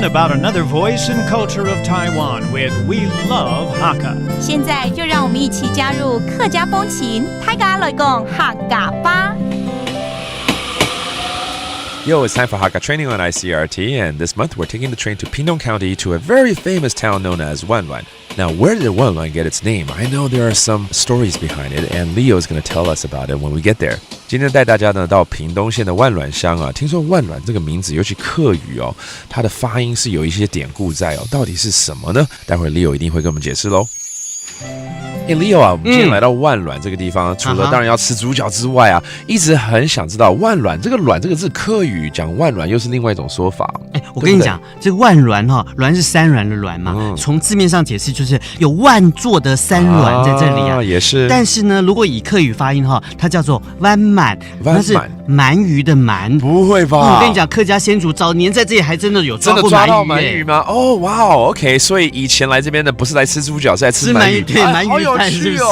learn about another voice and culture of Taiwan with We Love Hakka. 现在就让我们一起加入客家风情，大家来讲客家吧。Yo, it's time for Hakka training on ICRT, and this month we're taking the train to Pingtung County to a very famous town known as Wanwan. Now, where did Wanwan get its name? I know there are some stories behind it, and Leo is going to tell us about it when we get there. 今天带大家呢到屏东县的万峦乡啊，听说万峦这个名字，尤其客语哦，它的发音是有一些典故在哦，到底是什么呢？待会儿 Leo 一定会跟我们解释喽。Leo 啊，我们今天来到万峦这个地方，除了当然要吃猪脚之外啊，一直很想知道万峦这个峦这个字，客语讲万峦又是另外一种说法。我跟你讲，这个万峦哈，峦是山峦的峦嘛，从字面上解释就是有万座的山峦在这里啊，也是。但是呢，如果以客语发音哈，它叫做湾满，那是鳗鱼的鳗。不会吧？我跟你讲，客家先祖早年在这里还真的有抓过鳗鱼吗？哦，哇哦 ，OK， 所以以前来这边的不是来吃猪脚，是来吃鳗鱼。对，鳗鱼饭是不是？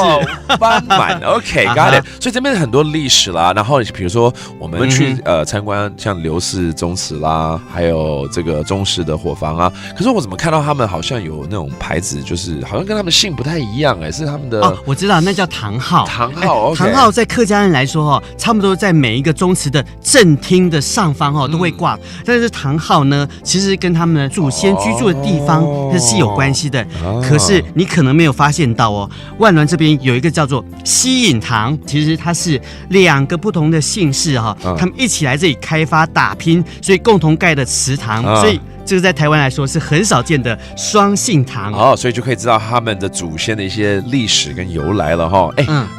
湾满 ，OK，got it。所以这边很多历史啦，然后比如说我们去参观像刘氏宗祠啦，还有这个中式的伙房啊。可是我怎么看到他们好像有那种牌子，就是好像跟他们姓不太一样是他们的哦，我知道那叫堂号。堂号 ，OK。堂号在客家人来说差不多在每一个宗祠的正厅的上方都会挂。但是堂号呢，其实跟他们的祖先居住的地方是有关系的。可是你可能没有发现到万峦这边有一个叫做西引堂，其实它是2个不同的姓氏他们一起来这里开发打拼，所以共同盖的祠堂，所以这个在台湾来说是很少见的双姓堂所以就可以知道他们的祖先的一些历史跟由来了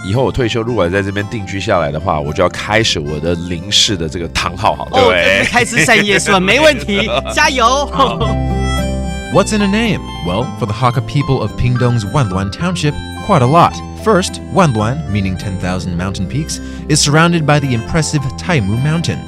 以后我退休如果在这边定居下来的话，我就要开始我的林氏的这个堂号，好，对不对？开枝散叶是吧？没问题，加油！What's in a name? Well, for the Hakka people of Pingdong's Wanluan Township, quite a lot. First, Wanluan, meaning 10,000 mountain peaks, is surrounded by the impressive Taimu Mountain.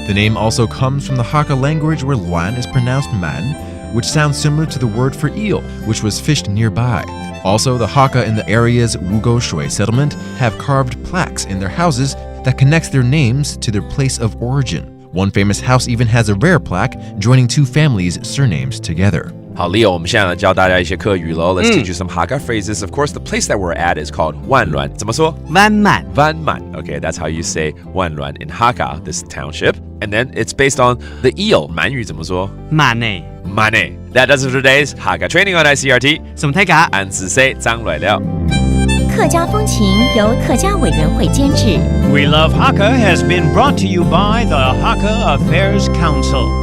The name also comes from the Hakka language where Luan is pronounced man, which sounds similar to the word for eel, which was fished nearby. Also, the Hakka in the area's Wugo Shui settlement have carved plaques in their houses that connects their names to their place of origin. One famous house even has a rare plaque joining 2 families' surnames together. 好 ，Leo， 我们现在来教大家一些客语喽。Let's teach you some Hakka phrases. Of course, the place that we're at is called 万峦。怎么说？湾满。湾满。Okay, that's how you say 万峦 in Hakka, this township. And then it's based on the eel. 鳗语怎么说？满呢。满呢。That does it for today's Hakka training on ICRT. 什么太嘎？俺只say 张来了。客家风情由客家委员会监制。We Love Hakka has been brought to you by the Hakka Affairs Council.